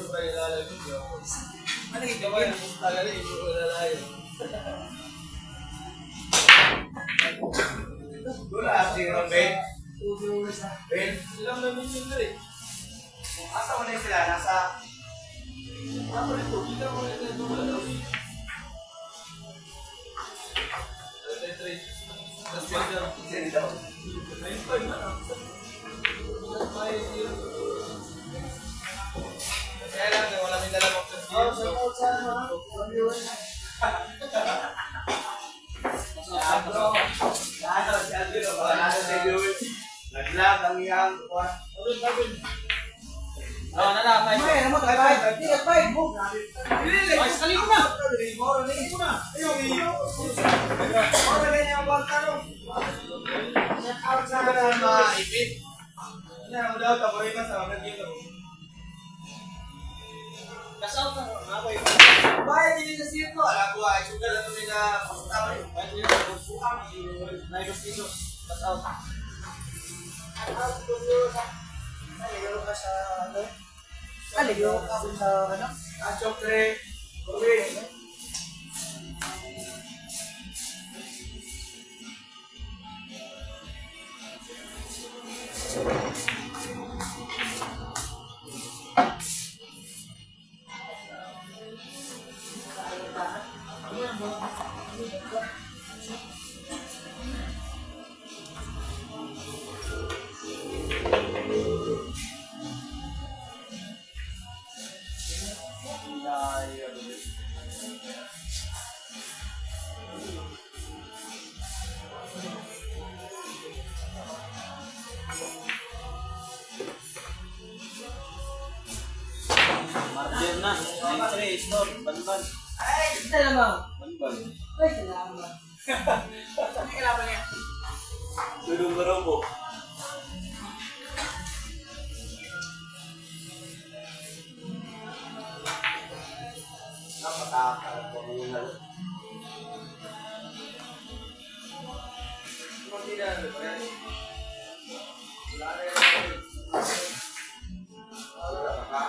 Ano ito ba yung tagal yung lalaki? Wala asing ng Ben. Ben, ilang namin yun na rin. Asa mo na sila? Nasa... Ako ito, kita mo na ito. Wala daw. Tapos yun daw. Ayun pa yun na. Kaya lang, wala may dalang naglag ang iyang kuwan. Oh, nana, five. May naman tayo five. Hindi ka five mo. Ay, sakali ko na. Moro na ito na. Ayun, iyo. Moro na niya ang bangkano. Check out sa mga ipit. Yan, ang daw, taboy ka sa mga dito. Kasaw ka, mga boy. Bayad din sa sirko. Alam ko, ay sugal na ito na pasutaw. Bayad din sa busukang. Naibos dito. Kasaw ka. Out to you. Naligaw ka sa ano? Naligaw ka sa ano? Chokre. Okay. Mardian na. Ay, stop. Banban. Ay, kita naman. Banban. Ay, kailangan. Ano kailangan niya? Dudong-durong po. Napatakal po muna na. Hindi na. Wala na yun. Wala na ka.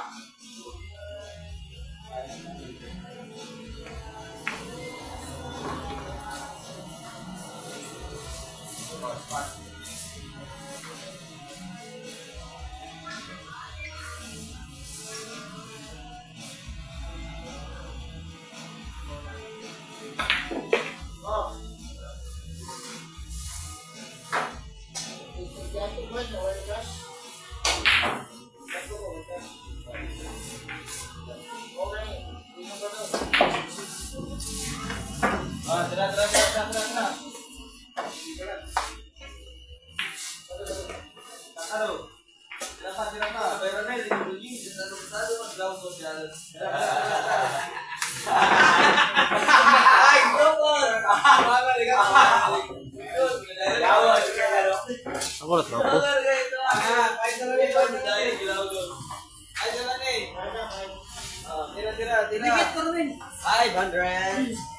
Ako na tropo. Dikit ko rin. 500.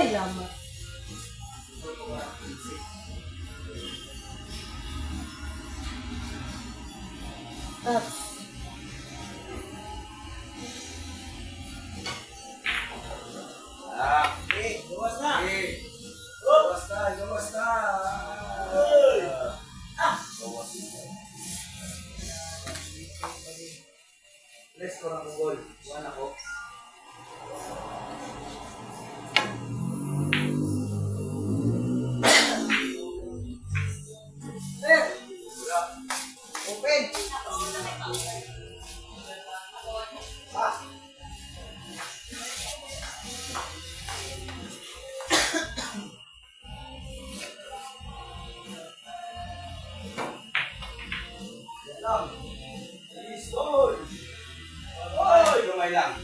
Ay, lama. Tapos. Gawas na! Gawas na! Gawas na! Let's go ng goal. One ako. Open! Lang. Please, goal! Oy! Lumay lang.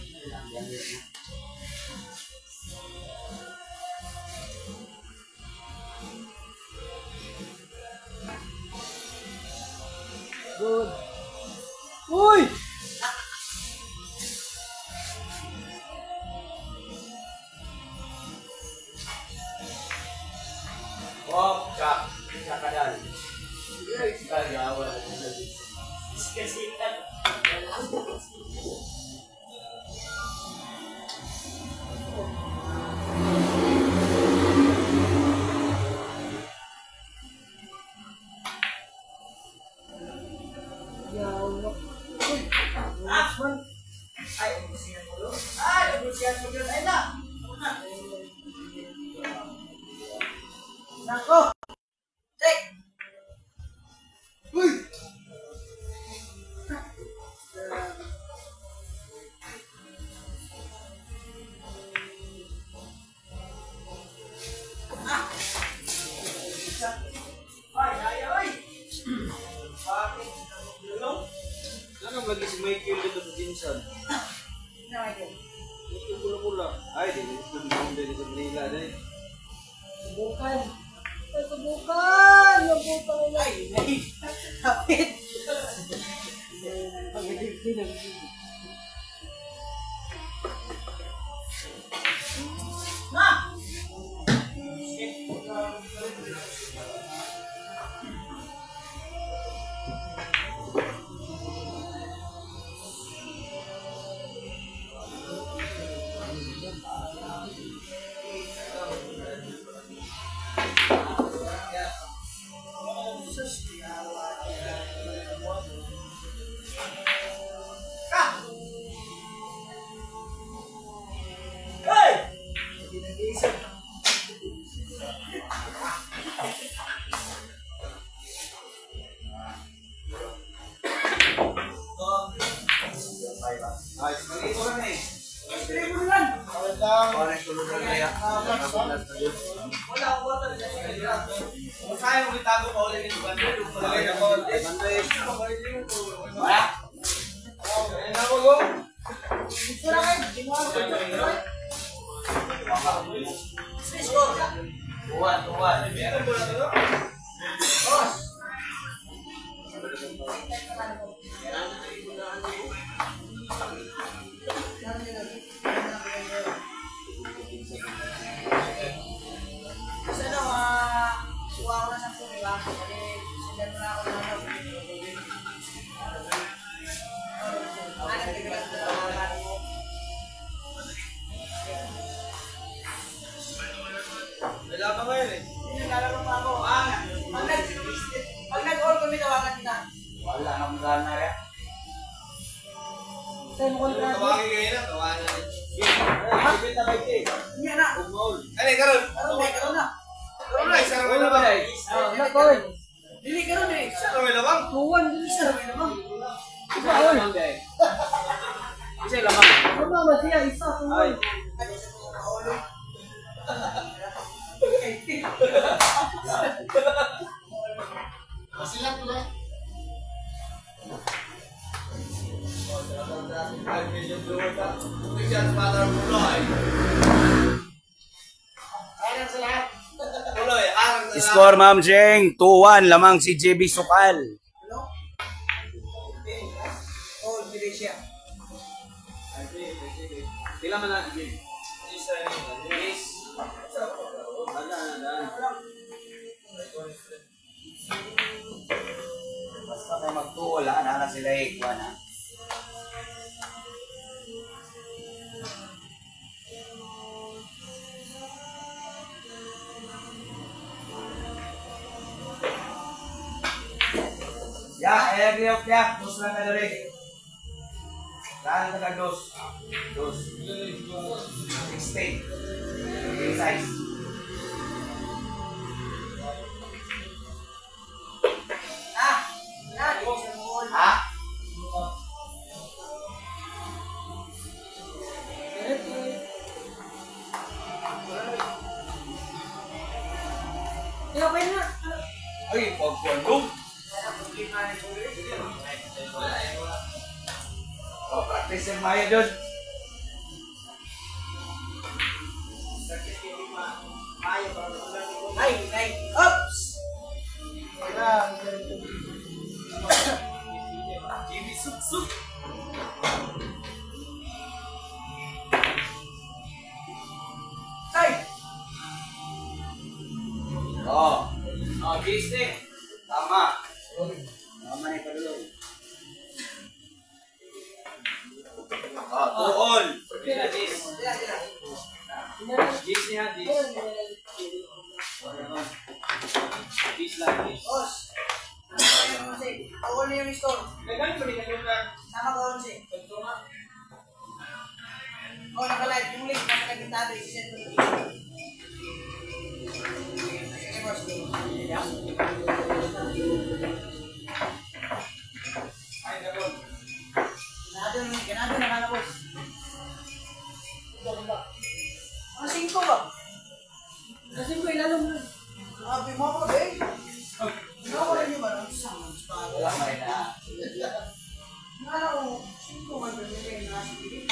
Good. Uy! Oh, chak. Chakadal. Kagawa. Iskasikan. Yawa. Ay, ubusihan mo yun. Ay, ubusihan mo yun. Ay na. Nako! Check. Uy! Ay, ay, ay! Bakit? Ano? Ano lagi si Michael dito sa Jinsan? Ito pula-pula. Ay, dito sa Manila dahil. Subukan. Ay, subukan! Subukan na. Ay, ay! Kapit! Na! Ay, magiging ko na eh. Wala akong water dyan sa kanila. Masaya mo itago pa ulit ito ba? Palagay na ko. Wala? Ayan na ako, go. Ito na kayo. Ginawa ko ito. Please, go. Tuwan, tuwan. Meron mo na ito, no? Boss. Kasi ano, suwa ko na sa pumila. Kasi sindan mo na ako ng ano. May laban ngayon eh. Hindi naglalaro pa ako. Pag nag-all kami, tawagan kita. Wala nang gana rin. Sa'yo mo kontra. Tawagin kayo na, tawagan na rin. Ibig na kayo eh. Hindi na. Umaul. Ano eh, karon? Karoon na. Karon na, isa naman labang. Na, Koy. Dili karoon eh. Isa naman labang. Tuwan, dili siya. May naman. Isa lamang dahil. Isa lamang. Ano ba ba siya? Isa, tuwan. Masilat mo na. Score, Ma'am Jeng. 2-1 lamang si JB Sukal. Ano? Oh, dili siya. Pila man na, JB? Para sila ikuha na. Ya, agree of ya. Dos lang ka rin. Saan ka dos? Dos. 16. Big size. Ha? Ay, pagkuandong. Oh, practice yung maya dyan. Ay, oops! Jimmy suk-suk. Ay! Oh. Oh, Disney. Tama. Tama na yung padulong. Oh, tuon. Sila. Disney ha, Disney. Disney lang, Disney. Boss! Ako na yung store. Nagano ba din yung Sama ko on si. Oh, naka-live. Yung link, nasa nagkintado. Isisend ko. Sige, boss. Ay, gano'n. Ganado na ka na, boss. Ang 5 ba? Ang 5, ilalong mo. Sabi mo ako, eh. Nawala niyo ba ng isang Wala ka rin na. Nala ko, 5 man bibigay na sige.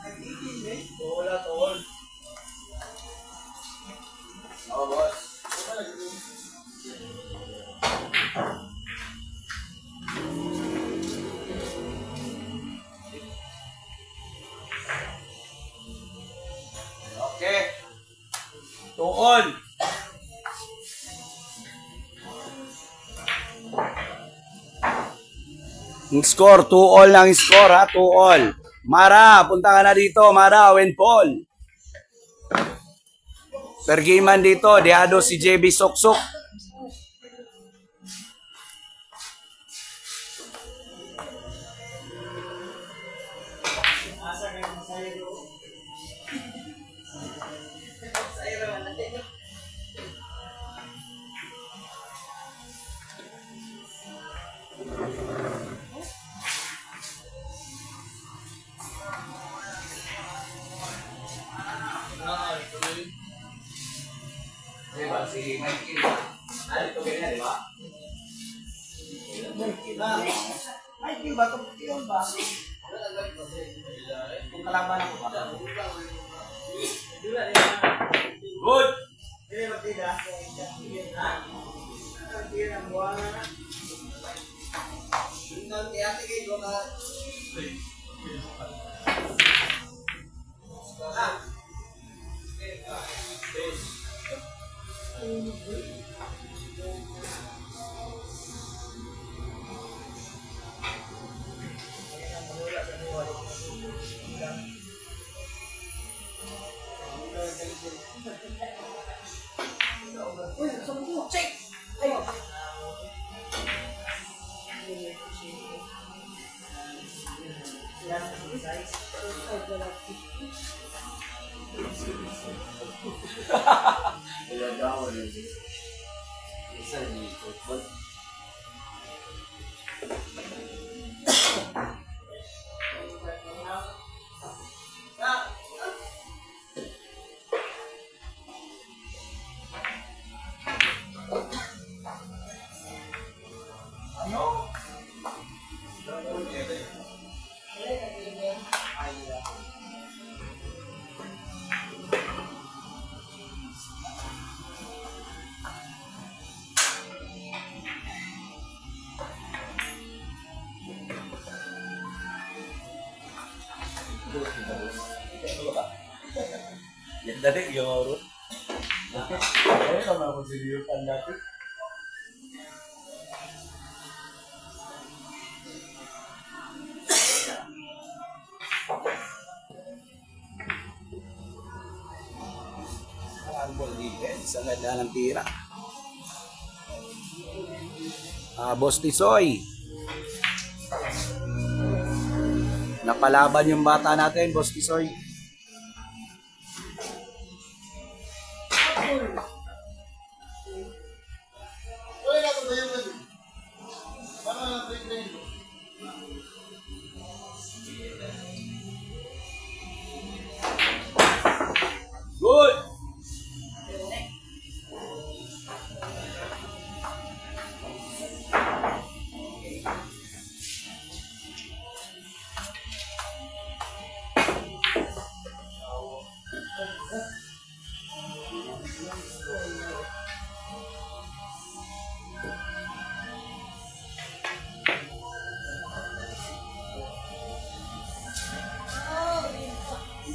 Nag-18 eh. Wala, tuon. Oo, boss. Okay. Tuon. Ang score, 2-all lang score ha, 2-all. Mara, punta ka na dito, Mara, Paul. Per game man dito, diado si JB Soksok. Diba, si Mikey ba? Ito ganyan, di ba? Ay, di ba? Yun ba? Kung kalaban ako ba? Good! Hindi ba tida? Ha? Hindi na buwan na. Hindi tiyati kayo ka. Uy, sumpo, check! Ayo! Yan dali, yung urut. Ay, naman ako siniyupan natin. Marble defense. Ang ganda ng tira. Boss Tisoy. Napalaban yung bata natin, Boss Tisoy. Good!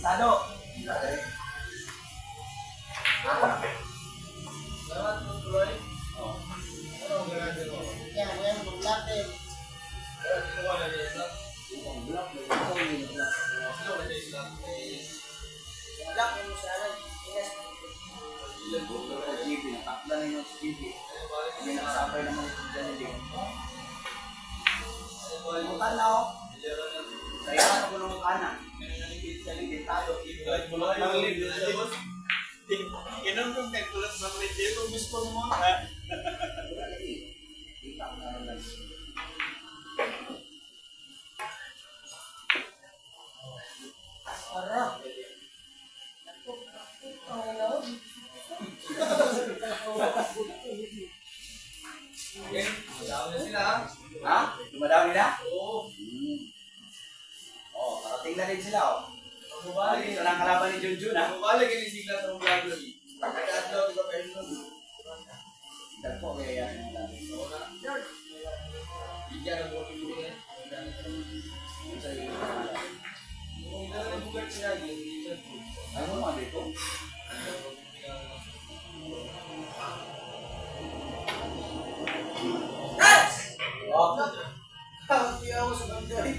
Tado. Ha? Dumadami na? Oo. Parating na rin sila, oh. Ito na ang kalaban ni Junjun, ha? Balik ini sila sa vlog ni. Nag-adlaw di ba kayo nun? Dagpo, kaya yan. Bigyan ang mga pilihan. Kung gano'n bugat siya, Ano nga dito? Hindi ako sa bagay.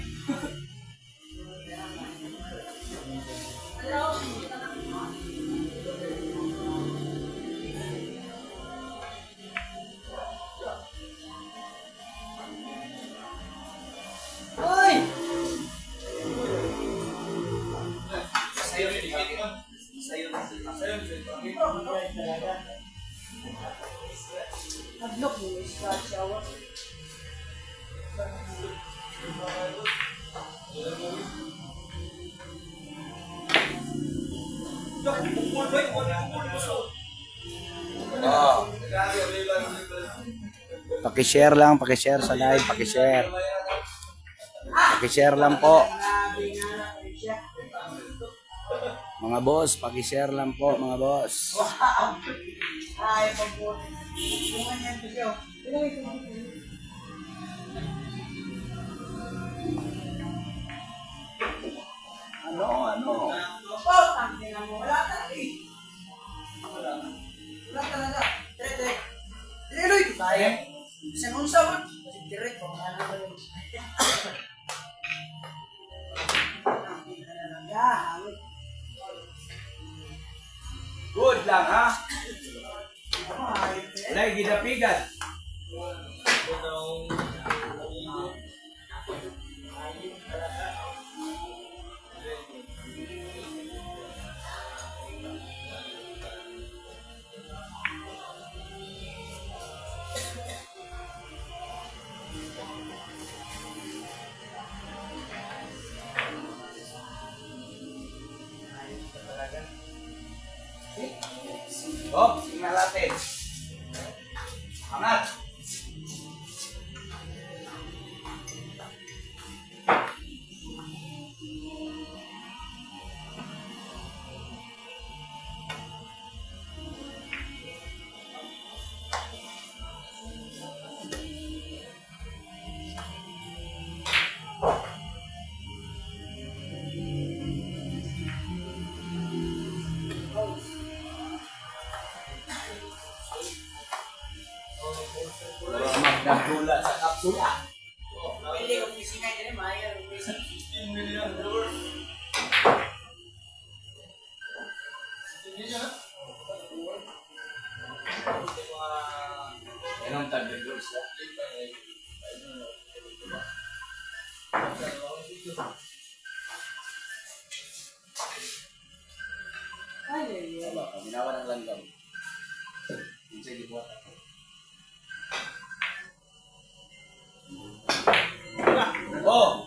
Ay! Sayo ni Dikit mo. Sayo ni Hadlok mo, scratch shower. Paki-share lang, paki-share sa live, paki-share. Paki-share lang po. Mga boss, paki-share lang po, mga boss. Ay, pagbuti. Bungan yan po siya. Ano? Oh, ang tingnan mo. Wala talaga eh. Wala talaga. Dire. Dire, tayo. Isang unsa mo. Dire, kung ano ba yun. Good lang, ha? Wala, gidapigan. Oh, tingnan natin. Angat. Nagdula sa kapsula. Pwede kung isingay din, maya. Ganun tagal girls na. Minawa ng langgam. Sige buhat ako. Oh!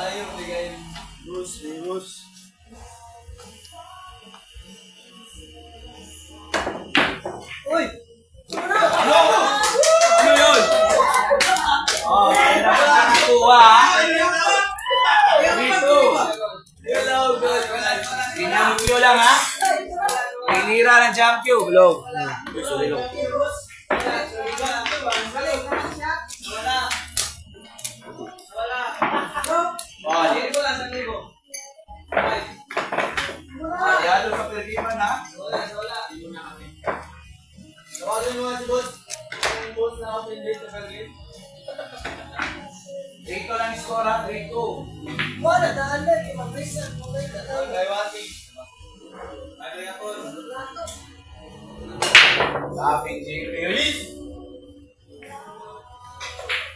Ayaw, bigay. Bus. Uy! Ano yun? Oh, kaya naman nakuha. Dito. Pinamukyo lang ha. Pinira ng jump cube. Low. Sorry, low. Oh, dito lang sa libo. Ayado sa pergiman ha. Wala. Tawagin mo nga si boss. Yung boss na ako pindig sa Berlin. Dito lang yung score ha. 3-2. Wala, daan na. Kimag-reset mo kayo. Gaiwati. Ano yan po? Saping J. Release.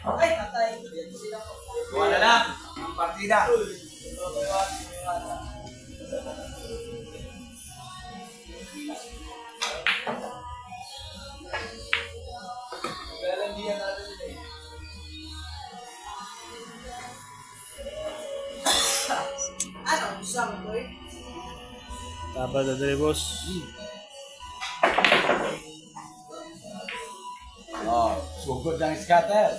Ay, katay ko dito sila ko. Wala na. Ang partida. Galandian natin sila eh. Ano, isang boy? Dapat na dali, boss. Oh, sugod ng scatter.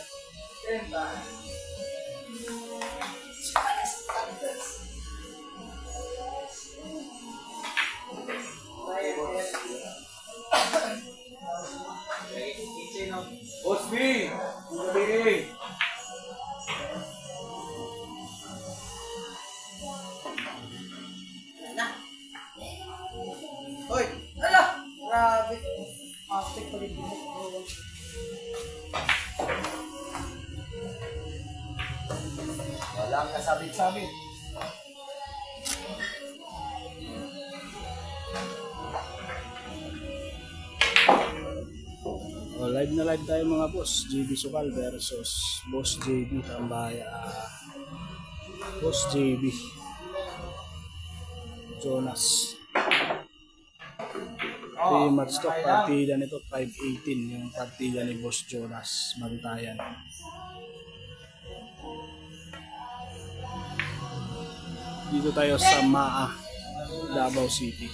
Osby! Bumili! Uy! Ala! Grabe. Plastic pa rin dito. Walang kasabit-sabit. Oh, live na live tayo mga boss. JB Sukal versus Boss JB Tambaya. Boss JB Jonas. Match to, partida nito 5-18 yung partida ni Boss Jonas Mantayan. Dito tayo sa Maa, Davao City,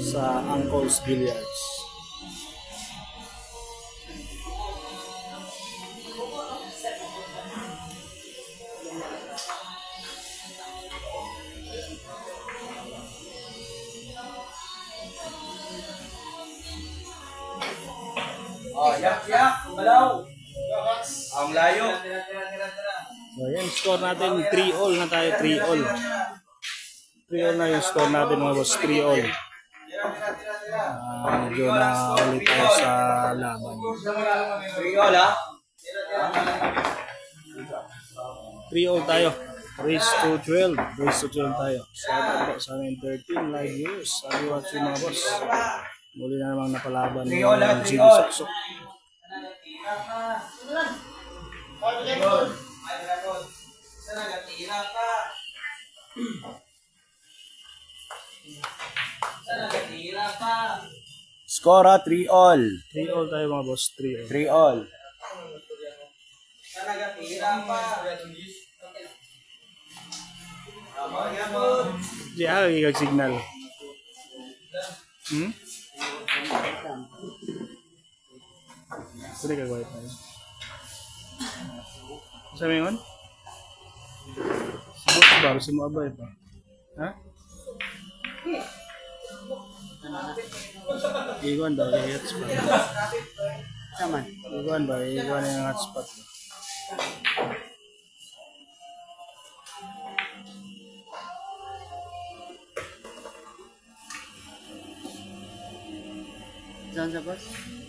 sa Uncle's Billiards. Oh, yak! Balaw! Ang layo! So yan, score natin 3-all na tayo, 3-all. 3-all na yung score natin mga boss, 3-all. Medyo na ulit tayo sa laban. Ringol ha? 3-all tayo. Race to 12. Race to 12 tayo. Shout out po sa aming 13 live viewers. Sabi watching mga boss. Muli na namang napalaban ng GB Soksok. Score ha, 3-all. 3-all tayo mga boss, 3-all. 3-all. Di ako ikag-signal. Pwede kagawin tayo. Sabi mo yun? Si Boss ba? Gusto mo abay pa? Ha? Iwan ba? I-hotspot. Saman. Iwan ba? Iwan yung hotspot. Saan sa boss?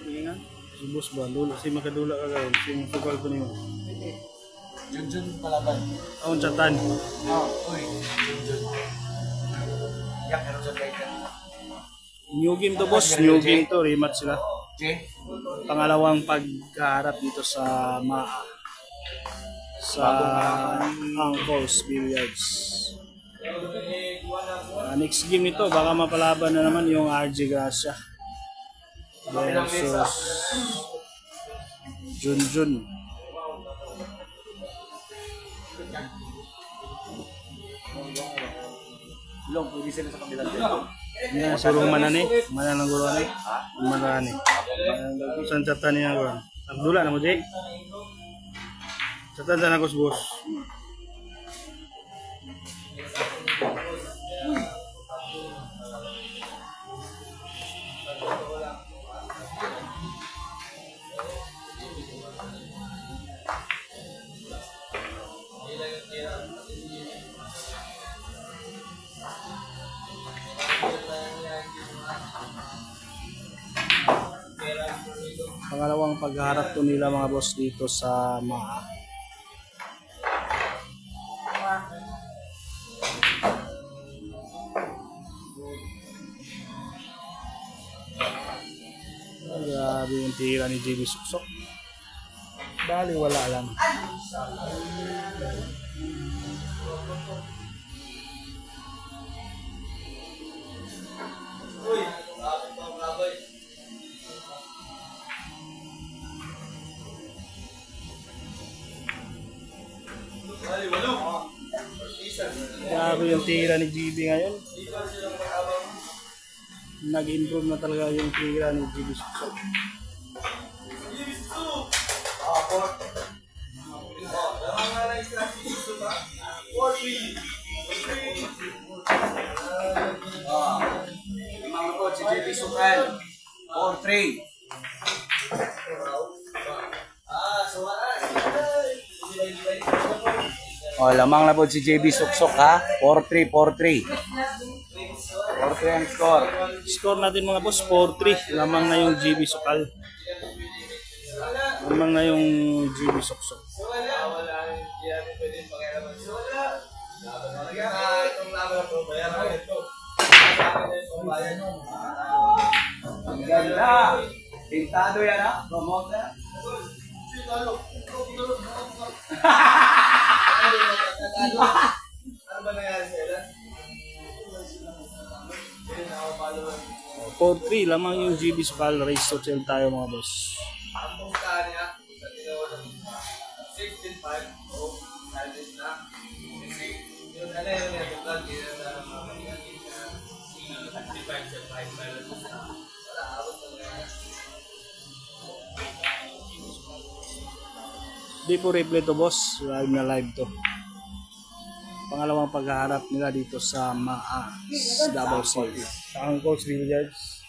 Ingan. Si boss ba? Lula. Si makadula ka gawin. Si masukal ko niyo. Junjun palaban. Ang chatan. Uy. Junjun. Yak, meron sa breaker. New game to boss. New game to. Rematch sila. Jay? Pangalawang pagkaharap dito sa Uncle's Billiards. Next game nito, baka mapalaban na naman yung RJ Gracia versus Junjun. Long, pwede sila sa kabilang dito. Yan, surong manani. Mananang guruan eh. Manani. Saan chatan niya guruan? Abdullah na mo, Jay? Chatan dyan ako sa boss. Pangalawang pagharap to nila mga boss dito sa MAA. Grabe yung tira ni JB Suksok. Bali wala lang. Grabe yung tira ni JB ngayon. Nag-improve na talaga yung tira ni JB Suksok. Mga po, si JB Sukal. 4-3. Oh, lamang na po si JB Suksok ha. 4-3, 4-3. 4-3 ang score. Score natin mga boss, 4-3. Lamang na yung JB Sukal. Lamang na yung JB Suksok. Ang ganda. Pintado yan ha. Promote na. Ano ba nangyari sa ilan? 4-3 lamang yung JB Sukal. Race to 12 tayo mga boss. Ang pumuntahan niya sa tinawa ng 16-5 o 19 na. Kasi yung ano yun yung vlog yun na mga 55-5 wala, abot na nga. Di po replay to boss. Live na live to. Pangalawang paghaharap nila dito sa MAA Davao City. Sa Uncle's Billiards.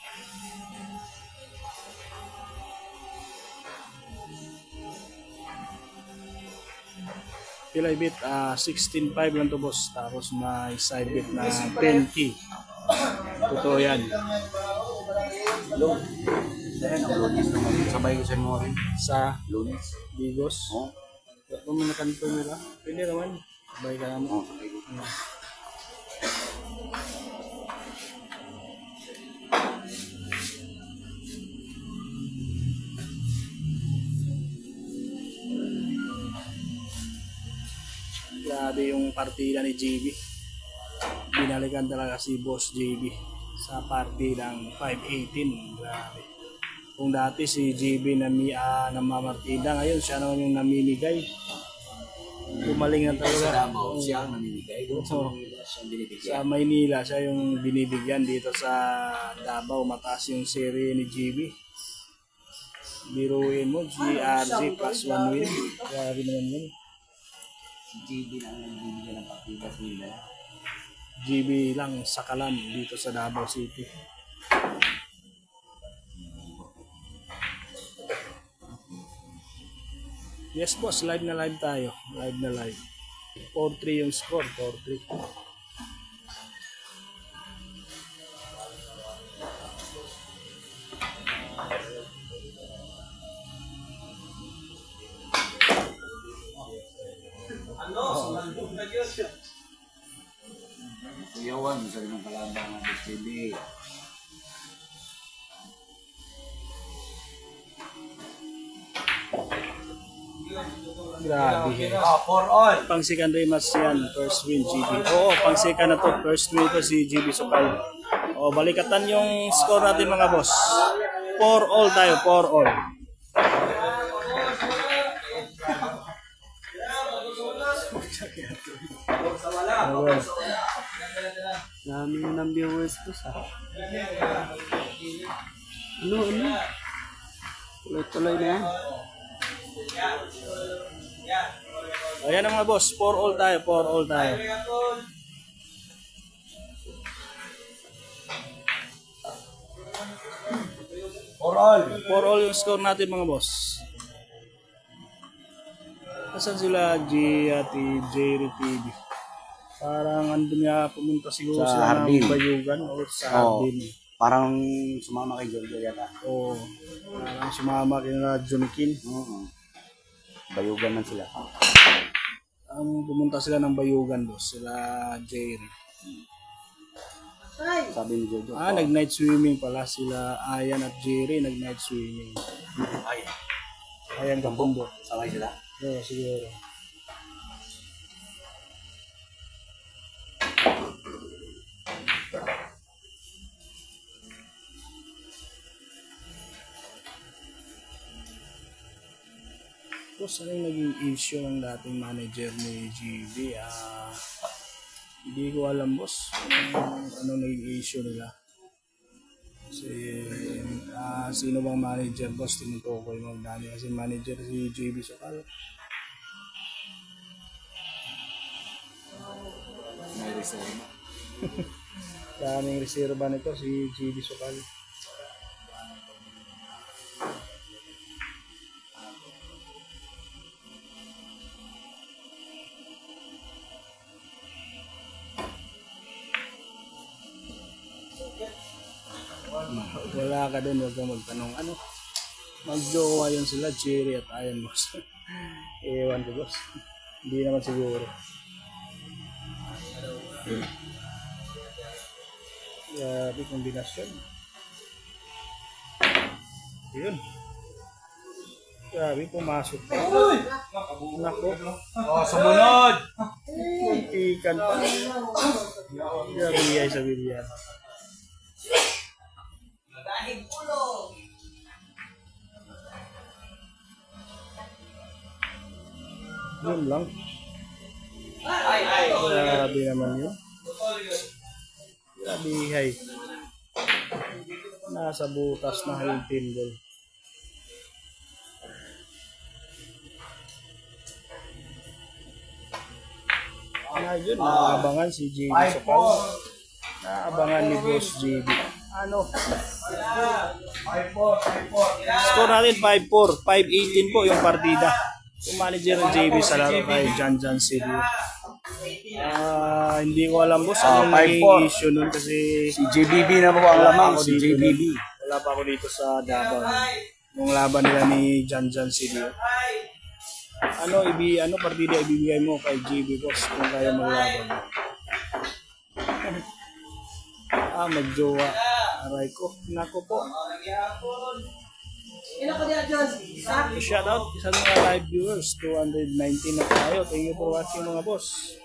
Pilay bit 16.5 lang to boss. Tapos may side bit na 10K. Totoo yan. Long. Dahil ang lunes naman. Sabay ko sa mga rin. Sa Lunes. Bigos. Oh. Kung may nakanto nila, pwede naman. Sabay ka naman. Oh, sabay ko. Grabe yung partida ni JB. Binalikan talaga si Boss JB sa partidang 5-18. Grabe. Kung dati si JB namamartida, ngayon siya naman yung namimigay. Gumaling na Sa talaga. Davao, siya ang namimigay. Doon sa Manila, siya ang binibigyan. Sa Maynila, siya yung binibigyan. Dito sa Davao, mataas yung serie ni JB. Biruin mo, GRZ plus 1 win. Grabe naman yun. Si JB lang ang bibigyan ng partida sa nila. GB lang Sakalan dito sa Davao City. Yes boss, live na live tayo. Live na live. 4-3 yung score, 4-3. Kuyawan, sa rin ng kalabang ng JB. Grabe. For all. Pang second rematch yan, first win GB. Oo, pang second na to, first win ko si GB Sokal. O, balikatan yung score natin mga boss. 4-all tayo, 4-all. Okay. Dami ng viewers ko sa. Ano? Tuloy-tuloy na yan. Ayan na mga boss, 4-all tayo, 4-all tayo. For all. 4-all yung score natin mga boss. Nasaan sila G at Jerry TV? Parang andun nga pumunta siguro Sa sila Hardin. ng Bayugan o sa Oo. Hardin. Parang sumama kay Jojo yata. O parang sumama kina Junikin. Bayugan man sila. Ang pumunta sila ng Bayugan boss, sila Jerry. Sabi ni Jojo. Nag-night swimming pala sila Ayan at Jerry, nag-night swimming. Ayan Gambombo. Sabay sila. Oo, siguro. Tapos ano yung naging issue ng dating manager ni GB? Hindi ko alam boss kung ano naging issue nila. Kasi sino bang manager boss? Tinutukoy mo dami kasi manager si GB Sokal. May reserva. Daming reserva nito si GB Sokal. Wala ka dun, huwag kang magtanong ano. Mag-jowa yun sila, Jerry at Ayan boss. Ewan ko boss. Hindi naman siguro. Grabe kombinasyon. Yun. Grabe, pumasok pa. Nako. Sumunod. Muntikan pa. Grabe ay sa bilyan. Yun lang. Grabe naman yun. Grabe hay. Nasa butas na yung pinball. Yun, naabangan si JB Sokal. Naabangan ni Boss JB. Ano? 5-4. Score natin 5-4. 5-18 po yung partida. Yung manager ng JB sa laro kay Jan City. Hindi ko alam boss anong naging 5-4. issue nun kasi Si JBB na po ang lamang. Si dito JBB. nun. Wala pa ako dito sa Davao. Yung laban nila ni Jan City. Ano partida ibibigay mo kay JB boss kung kaya maglaban? Magjowa. Aray ko. Nako po. Shout out sa mga live viewers. 219 na tayo. Thank you for watching mga boss.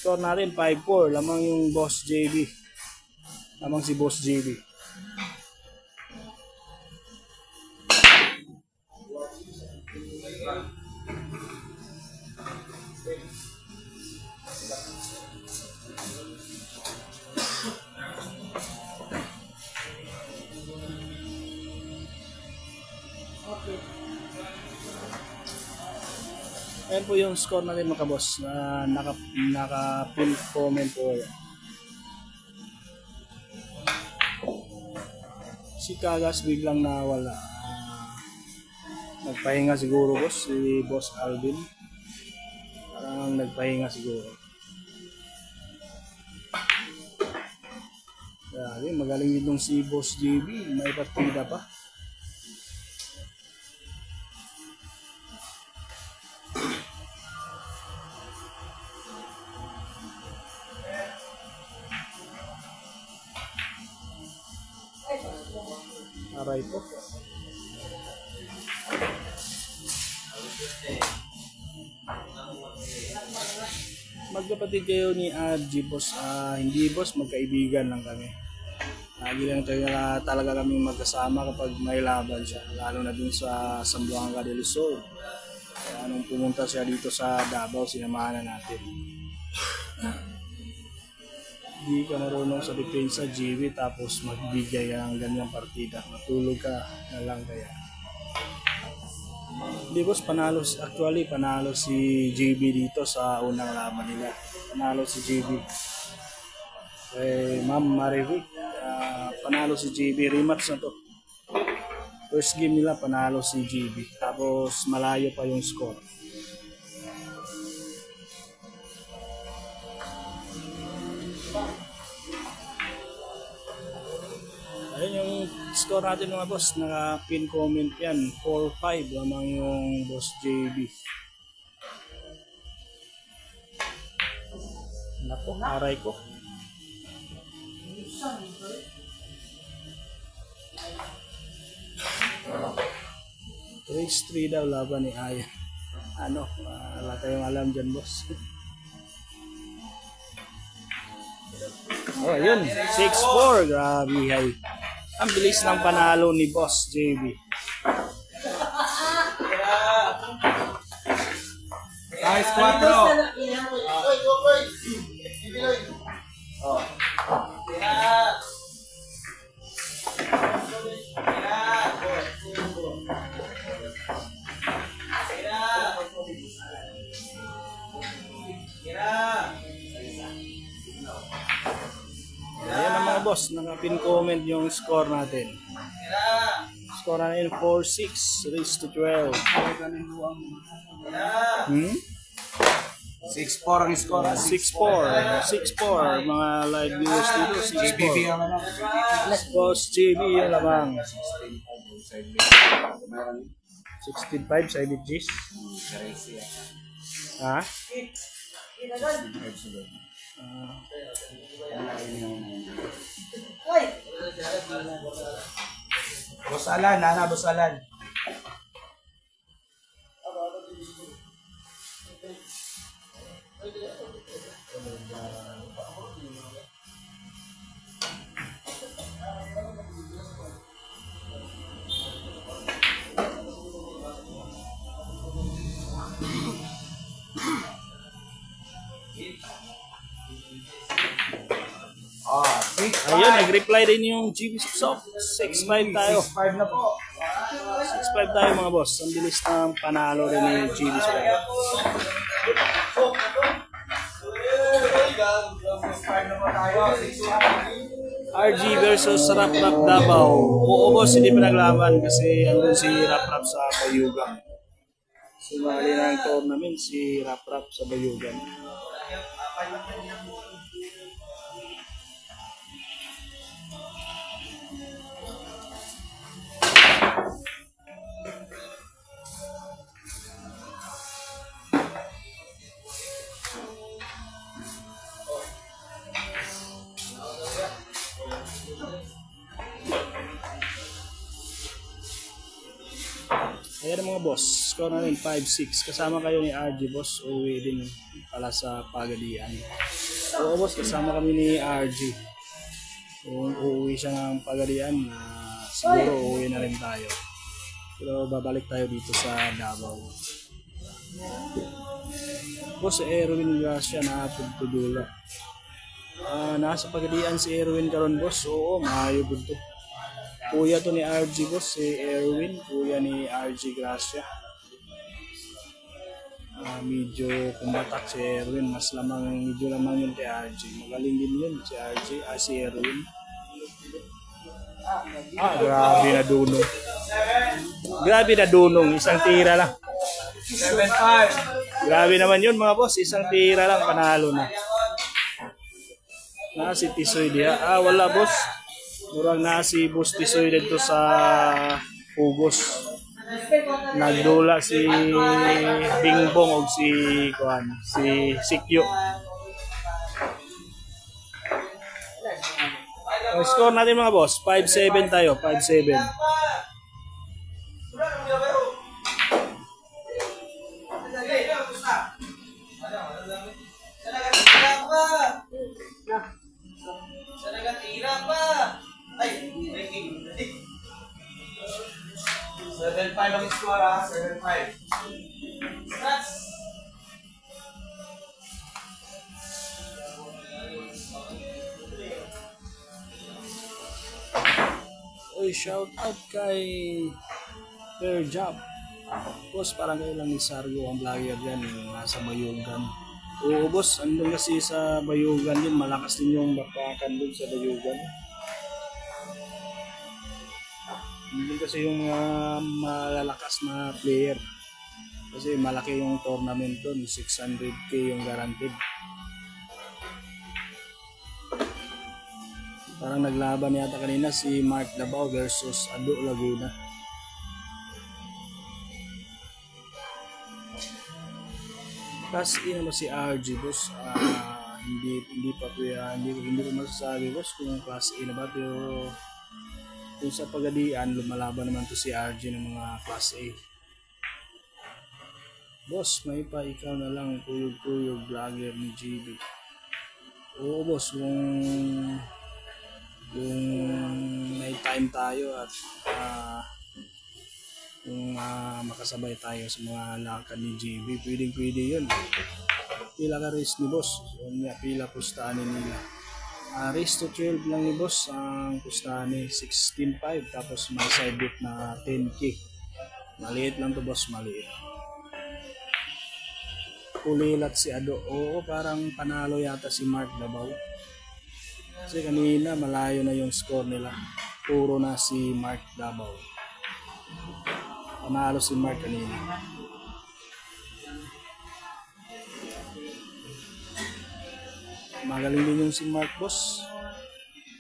Score natin 5-4. Lamang yung Boss JB. Lamang si Boss JB. Ayan po yung score natin mga boss. Naka-pin comment po. Si Kagas biglang nawala. Nagpahinga siguro boss, si Boss Alvin. Parang nagpahinga siguro. Grabe, magaling din si Boss JB. May partida pa. Aray po. Magkapatid kayo ni RG boss. Hindi boss, magkaibigan lang kami. Lagi lang talaga kami magkasama kapag may laban siya. Lalo na dun sa Zamboanga del Sur. Kaya nung pumunta siya dito sa Davao, sinamahan na natin. Hindi ka marunong sa depensa, JB, tapos magbigay ka ng ganyang partida. Matulog ka na lang kaya. Hindi boss, panalo si JB dito sa unang laban nila. Panalo si JB. Ma'am Marivic, panalo si JB. Rematch na to. First game nila, panalo si JB. Tapos malayo pa yung score. Ayun yung score natin mga boss, naka-pin comment yan, 4-5 lamang yung Boss JB. Nako, aray ko. Race 3 daw laban ni Ayan. Wala tayong alam dyan boss. Oh, ayun, 6-4, grabe hay. Ang bilis ng panalo ni Boss JB. Size 4. Ayan ang mga boss, naka-pin comment yung score natin. Score natin 4-6, race to 12. 6-4 ang score. 6-4, mga live viewers dito, 6-4. Boss JB yung lamang. 16-5 sa Ibit G's. Ha? Boss Alan, Boss Alan. Ayun, nag-reply din yung GB Suksok. 6-5 tayo. 5 na po. 6-5 tayo mga boss. Ang bilis ng panalo rin ni GB Suksok. RG versus Rap Rap Davao. Oo boss, hindi pa naglaban kasi andun si Rap Rap sa Bayugan. Sumali ng tournament si Rap Rap sa Bayugan. Ayan mga boss, score natin 5-6. Kasama kayo ni RG boss, uwi din pala sa Pagadian. Oo boss, kasama kami ni RG. Kung uuwi siya ng Pagadian, siguro uuwi na rin tayo. Pero babalik tayo dito sa Davao. Boss, Erwin Gracia na pagtudula. Nasa Pagadian si Erwin karon boss. Oo, maayo budto. Kuya to ni RG boss, si Erwin, kuya ni RG Gracia. medyo kumatak si Erwin. Mas lamang, medyo lamang yun kay RJ. Magaling din yun si RJ, si Erwin. Grabe na dunong. Grabe na dunong, isang tira lang. 7-5. Grabe naman yun mga boss, isang tira lang, panalo na. Si Tisoy diya. Wala boss. Murang si Boss Tisoy dito sa Pugos. Nagdula si Bingbong o si Sikyo. Ang score natin mga boss, 5-7 tayo, 5-7. Ay, ranking. 7-5 ang score ha, 7-5. Stats! Uy, shout out kay Fair Job. Boss, parang kayo lang ni Sargo ang vlogger yan, nasa Bayugan. Oo boss, andun kasi sa Bayugan yun, malakas din yung bapakan dun sa Bayugan. Hindi kasi yung malalakas na player. Kasi malaki yung tournament doon, 600k yung guaranteed. Parang naglaban yata kanina si Mark Dabao versus Ado Laguna. Plus naman si RG boss, hindi ko masasabi boss kung class A na ba, pero kung sa pagadian, lumalaban naman to si RG ng mga class A. Boss, may pa ikaw na lang kuyog-kuyog vlogger ni GB. Oo boss, kung may time tayo at kung makasabay tayo sa mga lakad ni GB, pwede yun. Pila ka race ni boss, so, pila pustahan nila. Race to 12 lang ni boss ang pustahan ni 16.5, tapos may side bet na 10k. Maliit lang to boss, maliit. Kulilat si Ado. Oo, parang panalo yata si Mark Dabao. Kasi kanina malayo na yung score nila. Puro na si Mark Dabao. Panalo si Mark kanina. Magaling din yung si Mark boss.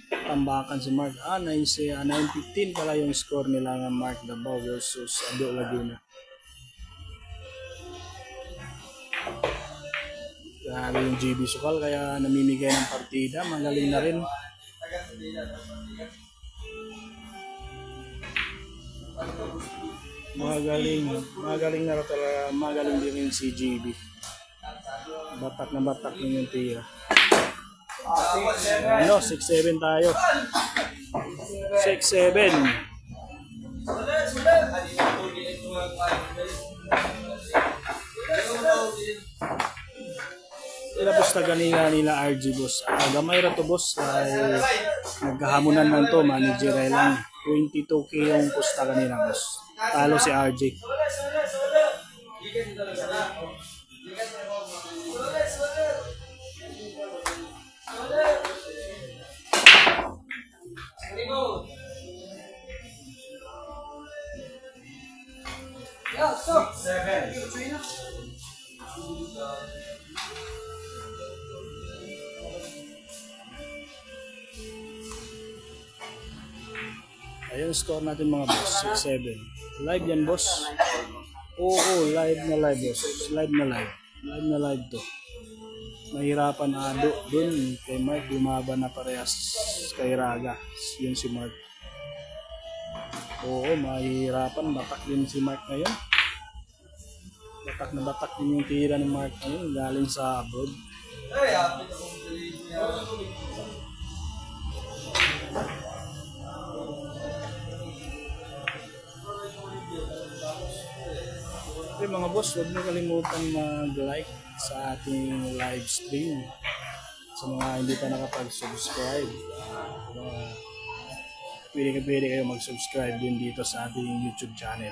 Tambakan si Mark. 9-15 pala yung score nila ng Mark Dabao versus Ado Laguna. Grabe yung GB Sukal, kaya namimigay ng partida. Magaling na rin. Magaling na talaga. Magaling din rin si GB. Batak na batak din yung tira. 6-7 tayo. 6-7. Tapos taga nila RG boss. Gamay ra to boss. Ay nagkahamunan man to, managerial lang. 22k yung pusta kanina boss. Talo si RG. Ayun score natin mga boss, 6-7. Live yan boss. Oo, live na live boss. Live na live. Live na live to. Mahirapan Ado dun kay Mark, lumaban na parehas kay Raga. Yun si Mark. Oo, mahirapan. Batak din si Mark ngayon. Batak na batak din yung tira ni Mark ngayon. Galing sa abroad. Okay mga boss, huwag niyo kalimutan mag-like sa ating live stream. Sa mga hindi pa nakapag-subscribe, pwede kayo mag-subscribe din dito sa ating YouTube channel.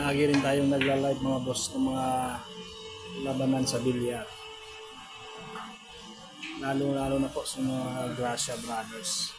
Lagi rin tayong nagla-live mga boss ng mga labanan sa bilyar. Lalo na po sa mga Gracia Brothers.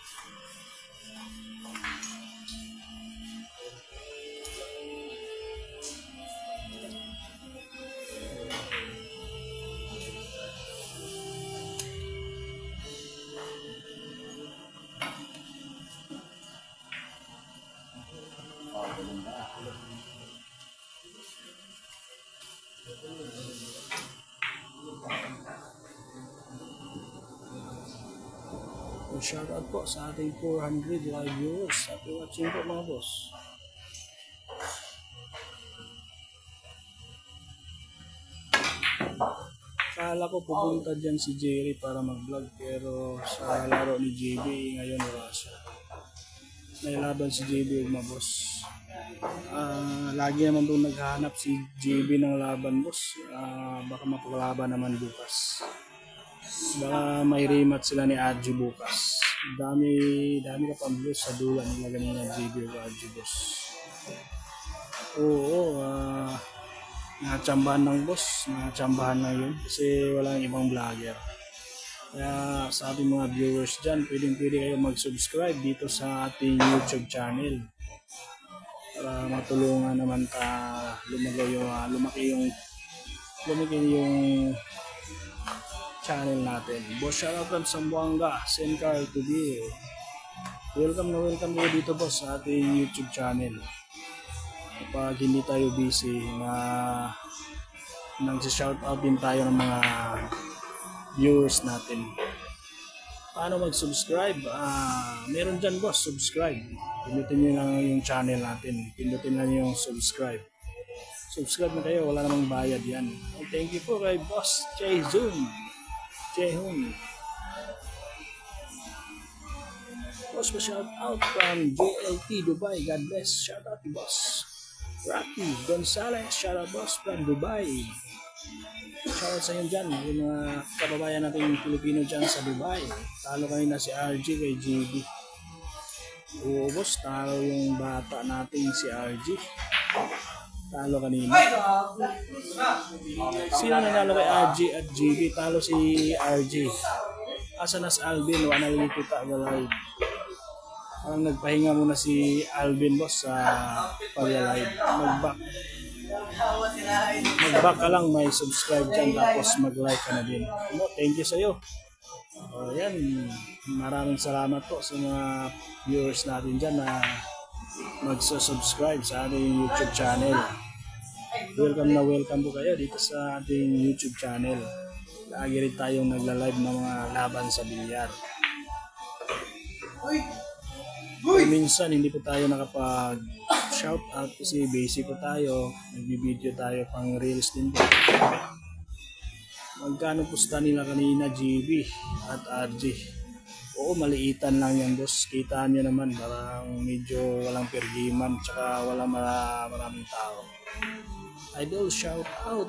Shoutout po sa ating 400 live viewers. Happy watching po mga boss. Kala ko pupunta dyan si Jerry para mag-vlog pero sa laro ni JB ngayon wala siya. May laban si JB mga boss. Lagi naman doon naghahanap si JB ng laban boss. Baka mapaglaban naman bukas. Baka may rematch sila ni RG bukas. Dami ka pang views sa dulan nila ganyan ng JB o RG boss. Oo, nakachambahan ng boss. Nakachambahan na yun kasi walang ibang vlogger. Kaya sa ating mga viewers dyan, pwede kayo mag-subscribe dito sa ating YouTube channel. Para matulungan naman lumaki yung channel natin. Boss, shoutout from Zamboanga, Sencar to be. Welcome kayo dito boss sa ating YouTube channel. Kapag hindi tayo busy nag-shoutout din tayo ng mga viewers natin. Paano mag-subscribe? Meron dyan boss, subscribe. Pindutin nyo lang yung channel natin. Pindutin lang yung subscribe. Subscribe na kayo, wala namang bayad yan. And thank you po kay Boss Jehun. Boss, shout out from JLT Dubai. God bless. Shout out to Boss Rocky Gonzalez. Shout out boss from Dubai. Shout out sa inyo dyan, yung mga kababayan natin Pilipino dyan sa Dubai. Talo kanina si RG kay JB. Oo boss, talo yung bata natin si RG. Talo kanina. Sino nanalo kay RG at JB? Talo si RG. Asa na si Alvin? Wala na kita live. Parang nagpahinga muna si Alvin boss sa pag-live. Mag-back ka lang, may subscribe dyan tapos mag-like ka na din. Thank you sa'yo. Yan, maraming salamat po sa mga viewers natin dyan na mag-subscribe sa ating YouTube channel. Welcome po kayo dito sa ating YouTube channel. Lagi rin tayong nagla-live ng mga laban sa bilyar. Minsan hindi po tayo nakapag-shout out kasi busy po tayo. Nag-video tayo pang reels din po. Magkano pusta nila kanina GB at RG? Oo, maliitan lang yan boss. Kitaan nyo naman, parang medyo walang pergiman tsaka walang maraming tao. Idol, shout out.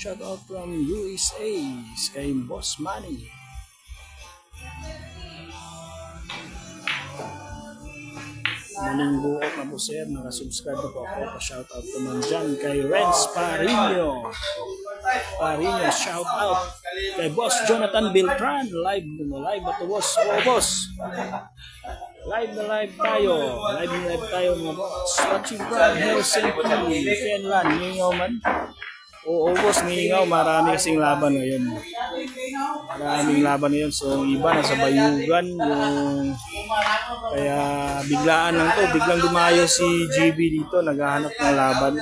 Shout out from USA kay Boss Manny. Muling buot na po sir, nakasubscribe na po ako. Pa-shout out naman dyan kay Renz Parino. Shout out kay Boss Jonathan Beltran. Live ba to boss? Oo boss. Live tayo. Live tayo mga boss. Watching from Helsinki, Finland. Mingaw man. Oo boss, mingaw. Marami kasing laban ngayon. Maraming laban ngayon. So iba nasa bayugan. Kaya biglaan lang to. Biglang dumayo si GB dito. Naghahanap ng laban.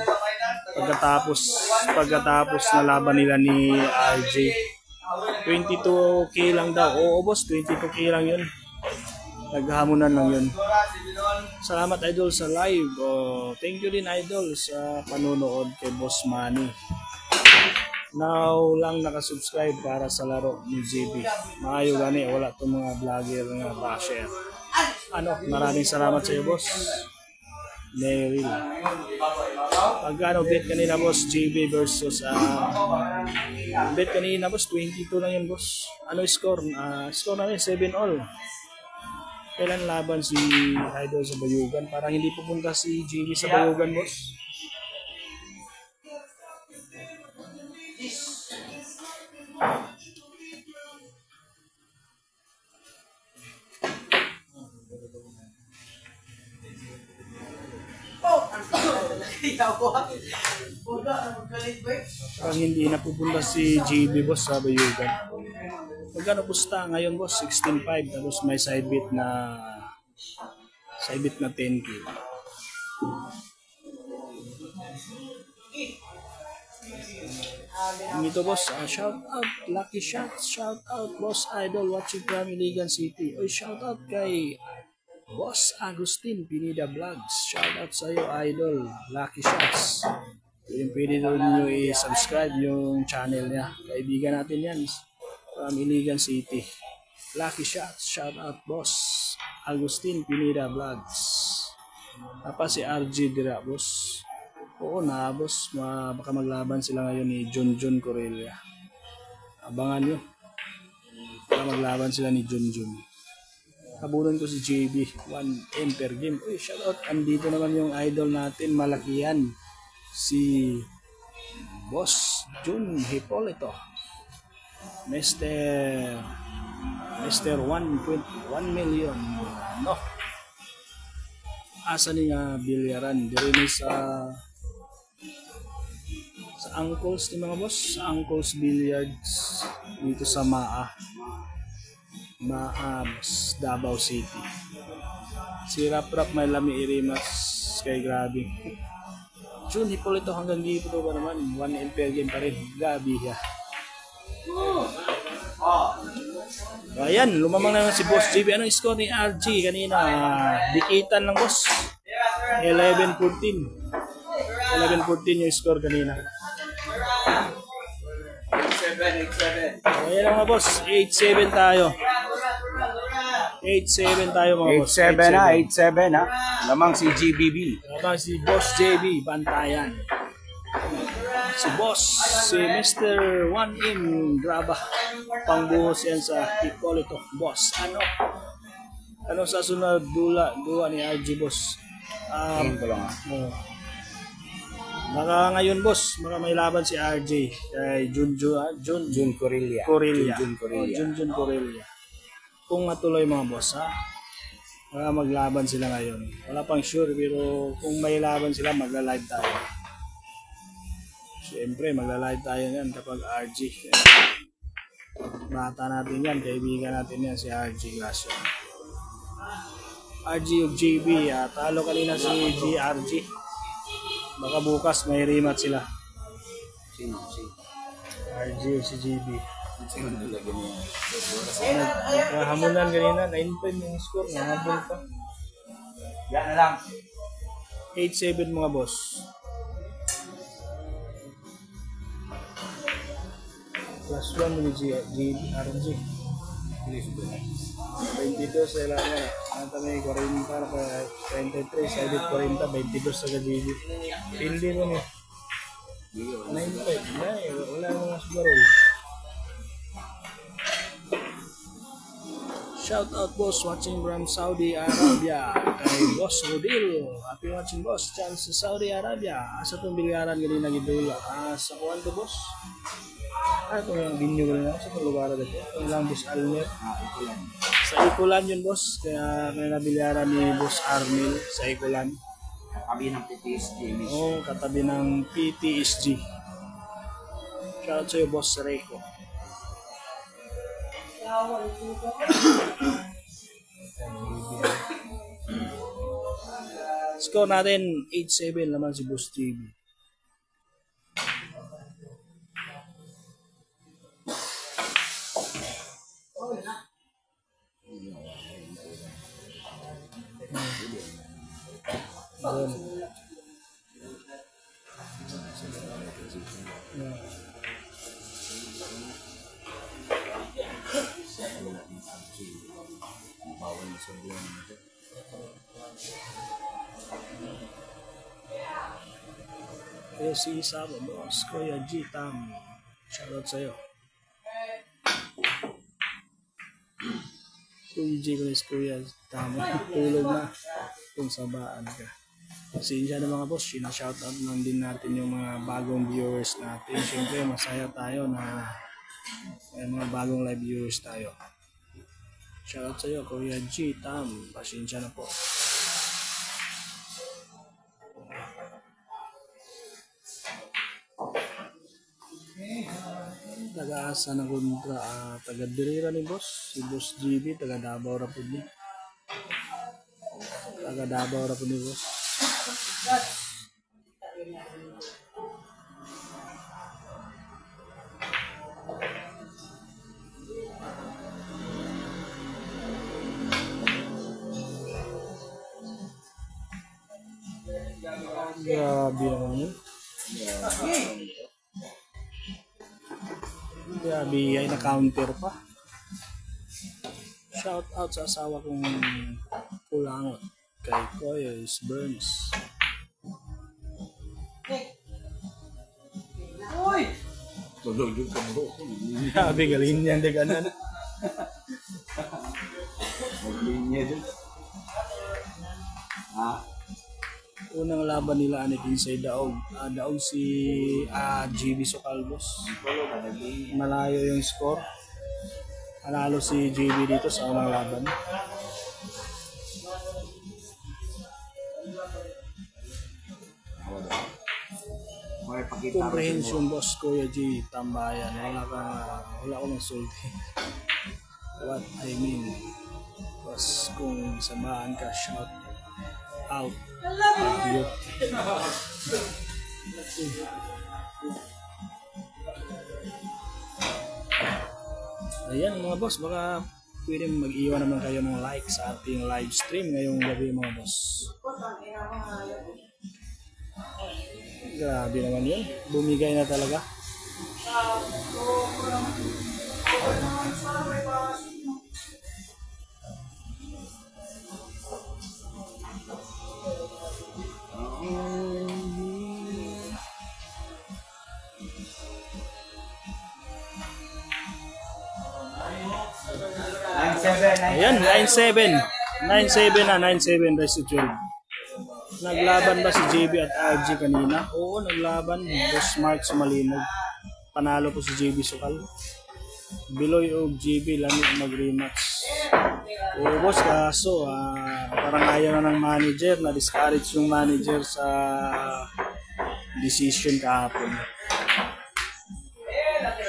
Pagkatapos na laban nila ni RJ. 22k lang daw. Oo boss, 22k lang yun. Naghahamunan lang yun. Salamat idol sa live. Thank you din idol sa panonood kay Boss Manny. Now lang nakasubscribe para sa laro ni JB. Maayo gani, wala itong mga vlogger nga basher. Maraming salamat sa iyo boss. Neril. Pagkano bet kanina boss, JB versus bet kanina boss, 22 lang yun boss. Ano score? Score namin 7-all. Kailan laban si Idol sa Bayugan? Parang hindi pupunta si JB sa Bayugan boss. Yawa. Puga, magalit ba? Parang hindi napupunta si JB boss sa Bayugan. Magkano pusta ngayon boss? 16.5 tapos may side bit na 10K. Dito boss, shout out Lucky Shots, shout out Boss Idol watching from Iligan City. Oy, shout out kay Boss Agustin Pinida Vlogs. Shout out sa iyo Idol, Lucky Shots. Pwede doon nyo i-subscribe yung channel niya. Kaibigan natin yan from Iligan City. Lucky Shots, shout out Boss Agustin Pinida Vlogs. Tapos si RG Dira boss. Oo na boss, baka maglaban sila ngayon ni Junjun Correlia. Abangan nyo. Baka maglaban sila ni Junjun. Habunan ko si JB, 1M per game. Uy, shoutout. Andito naman yung idol natin, malaki yan. Si Boss Jun Hipolito. Mr. 1 million. No. Asa ni nga bilyaran? Diri ni sa Uncles ni mga boss, sa Uncles Billiards dito sa Maabs, Davao City. Si Rap may lami irimas kay grabe. Jun Hipolito hanggang dito ba naman 1 per game pa rin. Gabi ya. Ayan, lumamang na si Boss JB. Anong score ni RG kanina? Dikitan lang boss. 11-14 yung score kanina. 8-7. Ayan lang mga boss, 8-7 tayo. 8-7 tayo mga boss. 8-7 ha, 8-7 ha. Lamang si GBB. Lamang si Boss JB, bantayan. Si Boss, si Mr. 1M, graba. Pangbuhos yan sa Hipolito. Boss, ano sa sunod dua ni RG boss? Tingin ko lang ha. Baka ngayon boss, baka may laban si RJ kay Jun Correlia. Junjun Correlia. Kung matuloy mga boss ha, baka maglaban sila ngayon. Wala pang sure pero kung may laban sila magla-live tayo. Siyempre magla-live tayo yan kapag RJ. Bata natin yan, kaibigan natin yan si RJ Gracio. RG of JB, talo kanina si GRG. Baka bukas may rematch sila. RG of si JB. Hamunan kanina, 9-5 yung score, nahabol pa. Yan na lang. 8-7 mga boss. Plus 1 ni GRG. 22 sa ilangan. Nata may 40 para 33, sided 40, 22 sa GD. Hindi mo niya. 95, wala mga sugarol. Shout out boss watching from Saudi Arabia kay Boss Rodil. Happy watching boss dyan sa Saudi Arabia. Asa itong bilyaran ganyan na gidula? Sa kuwan to boss? Ito yung binyo ko rin ako sa itong lugar dito. Ito lang boss Almer. Ito lang. Sa Ikulan yun boss. Kaya may nabilyaran ni Boss Armil sa Ikulan. Katabi ng PTSG. Oo, katabi ng PTSG. Shout out sa'yo boss Reiko. Score natin 8-7 naman si Boss TV. Kaya si Isama boss, Kuya G Tam. Shoutout sa'yo. Kuya G ko is Kuya Tam. Tulog na kung sabaan ka. Pasensya na mga boss, sinashoutout lang din natin yung mga bagong viewers natin. Siyempre masaya tayo na may mga bagong live viewers tayo. Shoutout sa'yo Kuya G Tam. Pasensya na po. taga-asa na kontra, taga-dirira ni boss, si Boss GB, taga-Davao ra po ni. Taga-Davao ra po ni boss. Grabe naman yun. Grabe, ay na-counter pa. Shout out sa asawa kong kulangot kay Koyos Burns. Uy! Tulog yung kabo. Grabe, galing niyan de ganan. Maglinya dun. Unang laban nila ni Kinsay Daog. Daog si GB Socalbos. Malayo yung score. Panalo si GB dito sa unang laban. Comprehension boss Kuya G, tambayan. Wala akong sulti. What I mean was kung samahan ka, shout out. Ayan mga boss, baka pwede mag-iwan naman kayo ng like sa ating live stream ngayong gabi mga boss. Grabe naman yun, bumigay na talaga. Ayan, 9-7. 9-7 na, 9-7 versus 12. Naglaban ba si JB at RG kanina? Oo, naglaban. Boss Mark Sumalinog. Panalo po si JB Sokal. Biloy o JB lami mag-rematch. Oo boss, kaso parang ayaw na ng manager. Na-discourage yung manager sa decision kahapon.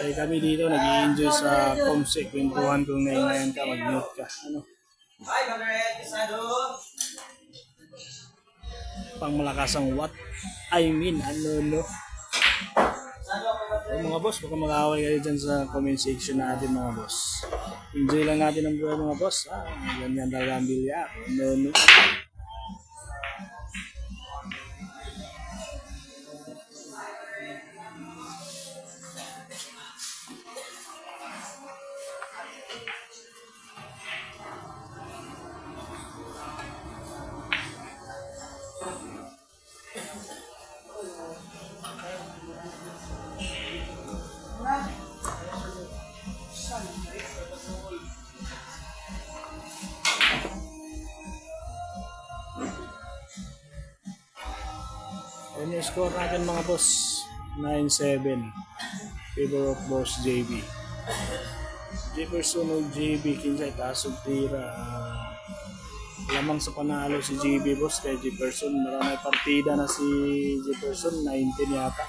Kaya kami dito nag-i-enjoy sa Comsec. Kwentuhan kung ngayon ka, mag-mute ka. Ano? Hi, Conrad. Isado. Pang malakasang what? I mean, ano no? So, mga boss, baka mag-away kayo dyan sa comment section natin mga boss. Enjoy lang natin ang buhay mga boss. Ganyan talaga ang bilya. Ano no? Ano yung score natin mga boss? 9-7. Favor of boss JB. Jefferson o JB Kinsay Tasog Tira. Lamang sa panalo si JB boss kay Jefferson. Maraming partida na si Jefferson. 19 yata.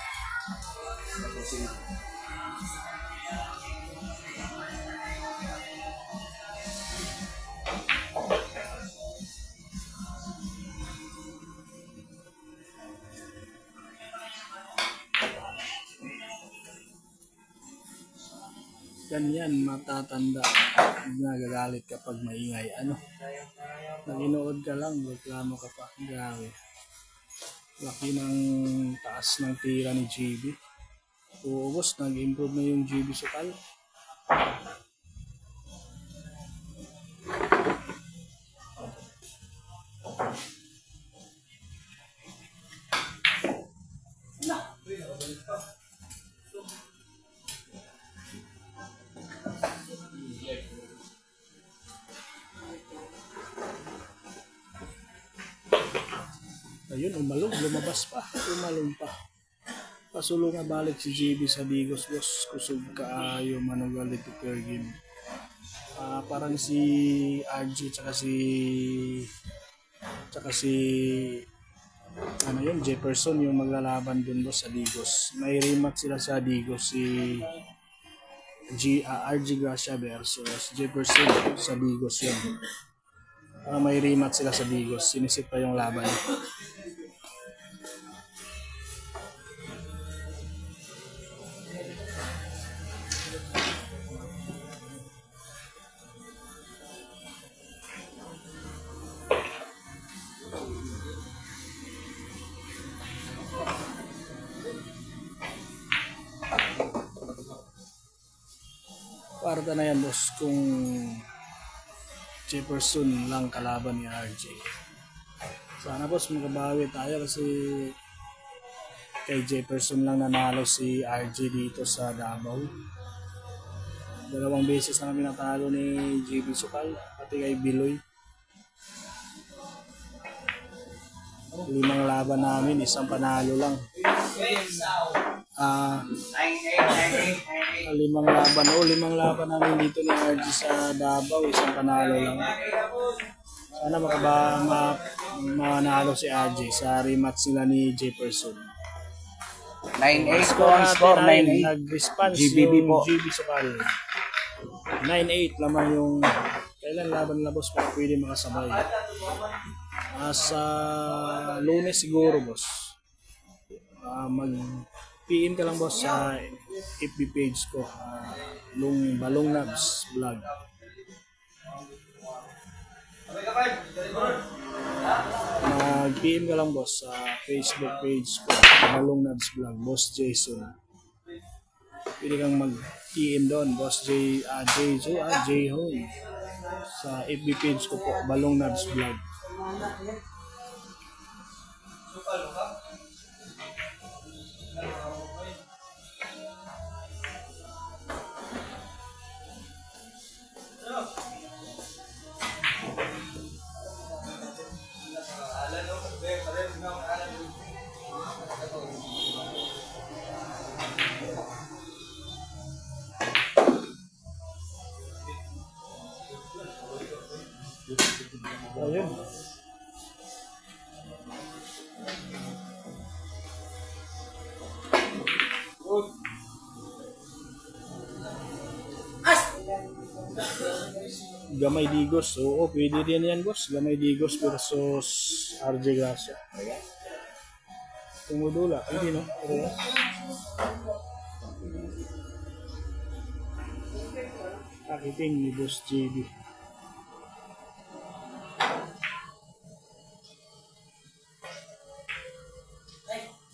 Ganyan matatanda, nagagalit kapag maingay. Ano? Naginood ka lang, reklamo ka pa. Grabe. Laki ng taas ng tira ni GB. Oo boss, nag-improve na yung GB Sokal. Ayun, umalog, lumabas pa, umalog pa. Pasulong nga balik si JB sa Digos, boss. Kusog kaayo manugal ito per game. Parang si RG tsaka si ano yun, Jefferson yung maglalaban dun boss sa Digos. May rematch sila sa Digos, si RG Gracia versus Jefferson sa Bigos yun. May rematch sila sa Bigos. Sinisit pa yung laban. Parta na yan, boss, kung Jefferson lang kalaban ni RJ. Sana, boss, magabawi tayo kasi kay Jefferson lang nanalo si RJ dito sa Davao. 2 beses na kami natalo ni JB Sukal pati kay Biloy. 5 laban namin, 1 panalo lang. 5 laban namin dito ni RG sa Davao, 1 panalo lang. Sana manalo si RG sa rematch sila ni Jefferson. 9-8 po ang score, 9-8. Nag-response GBB yung po. GB Sukal. 9-8 naman yung kailan laban na, boss, para pwede makasabay. Sa Lunes siguro, boss. Mag-PM ka lang, boss, sa FB page ko, Balong Nabs Vlog. Mag-PM ka lang, boss, sa Facebook page ko, Balong Nabs Vlog, Boss Jason. Pwede kang mag-PM doon, Boss J-Home. Sa FB page ko po, Balong Nabs Vlog. Ayun. Gamay Digos. Oo, pwede rin yan, boss. Gamay Digos versus RJ Gracia. Tumudula. Hindi, no? Akiting ni Boss JB.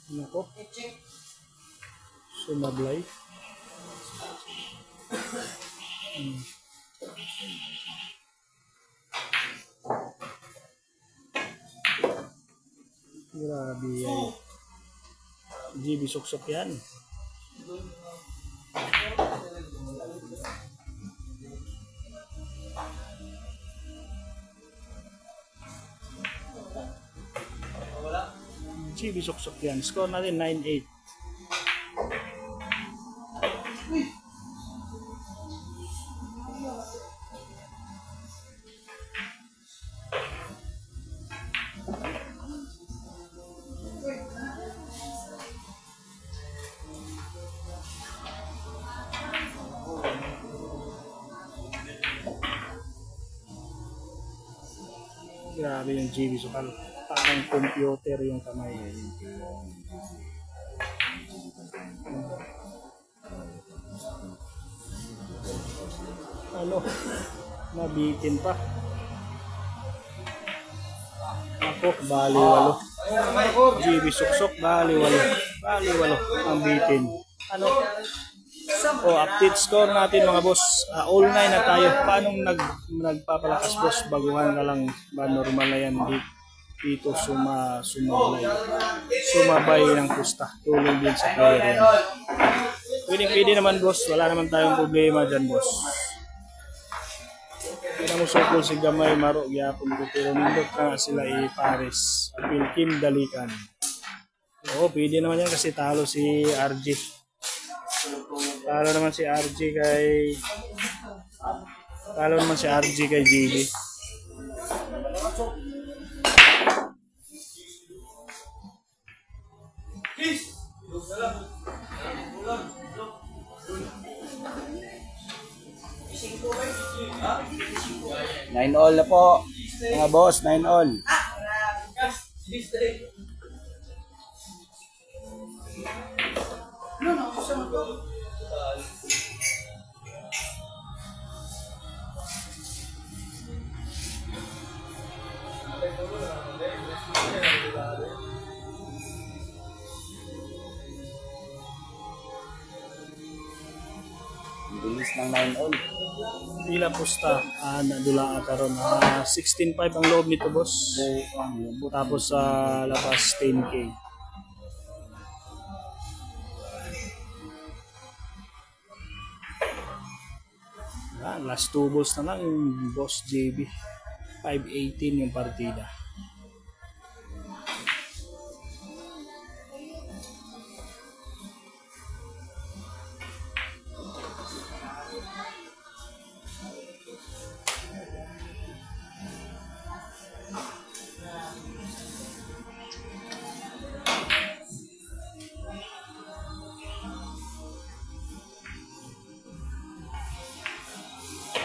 Nako. Sumablay. Grabe yan. GB suksok yan. GB suksok yan. Score natin 9-8. Grabe yung GB Sukal. Parang computer yung kamay. Ano? Nabitin pa. Ako, bali-walo. GB suksok, bali-walo. Bali-walo ang bitin. Ano? Update score natin, mga boss. All 9 na tayo. Paano nagpapalakas, boss? Baguhan ka lang ba? Normal na yan dito sumabay ng pusta. Tulong din sa player yan. Pwede naman, boss. Wala naman tayong problema dyan, boss. Pinamusokol si Gamay Maro gyapon ko, pero nindot na sila Paris. Apil Kim Dalikan. Oo, pwede naman yan kasi talo si RG. Talo naman si RG kay JB. 9 all na po. Mga boss, 9 all. No, no, gusto mo to. Ang bilis ng 9 all. Pila pusta, nadula karon. 16.5 ang loob nito, boss. Tapos sa labas 10K. Last 2 balls na lang yung boss JB. 5.18 yung partida.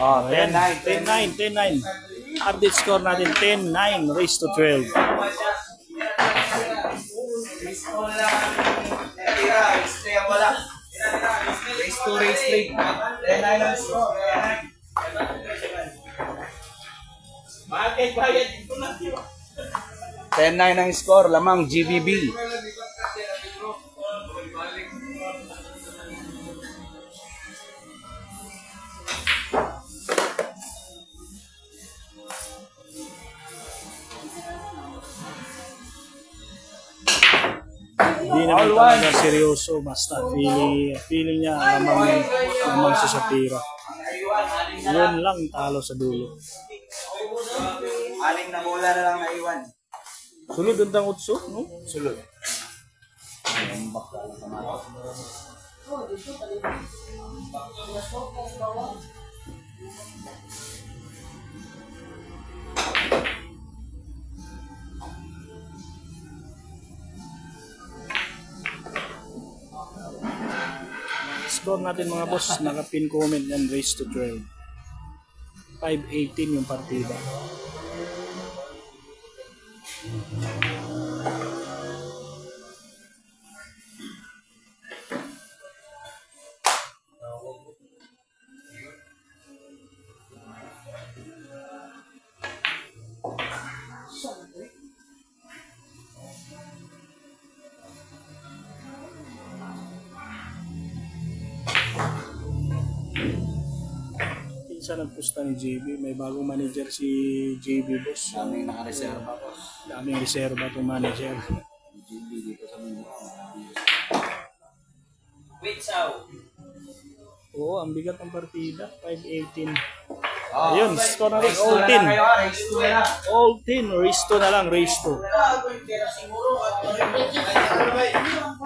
Oh, Ayan, 10-9. 10-9. Update score natin 10-9 raised to 12. Race 2, race 3. 10-9 ang score. Bakit bayad ito na siya? 10-9 ang score. Lamang GBB. Hindi naman talaga seryoso, basta feeling niya lamang siya sa tira. Yun lang talo sa dulo. Aling na bola na lang naiwan. Sunod ang utso, no? Sulod. Ang bakla lang kamato. Score natin mga boss, naka-pin comment yan, race to 12. 5.18 yung partida. Pinsa nagpusta ni JB, may bagong manager si JB boss. Daming nakareserva po. Daming reserva itong manager. GB dito sa Mindanao. Wait, Sao. Oo, ang bigat ng partida, 5.18. Oh, Ayun, score na rin, race 2 all na 10. lang kayo. Race 2 na lang. All 10, race 2 na lang, race 2.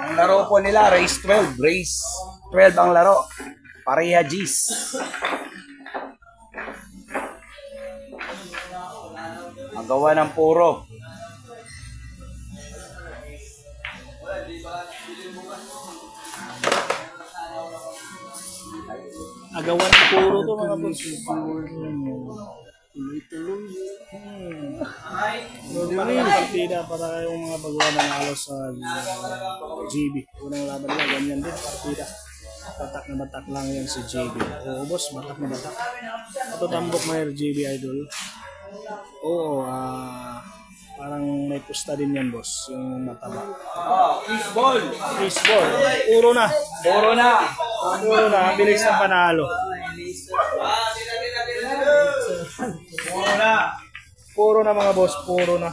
Ang laro po nila, race 12. Race 12 ang laro. Pareha G's. Ang gawa ng puro. Agawan ng puro to mga boss. Tuloy-tuloy. Normal yung partida para kayong mga baguhan na nalo sa GB. Unang laban nila, ganyan din partida. Batak na batak lang yan si JB. Oo boss, batak na batak. Ito tambok mga JB idol. Oo, parang may pusta din yan boss, yung mataba. Oh, fishball. Baseball, puro na. Puro na. Puro na, ang bilis ng panalo. Puro na. Puro na mga boss, puro na.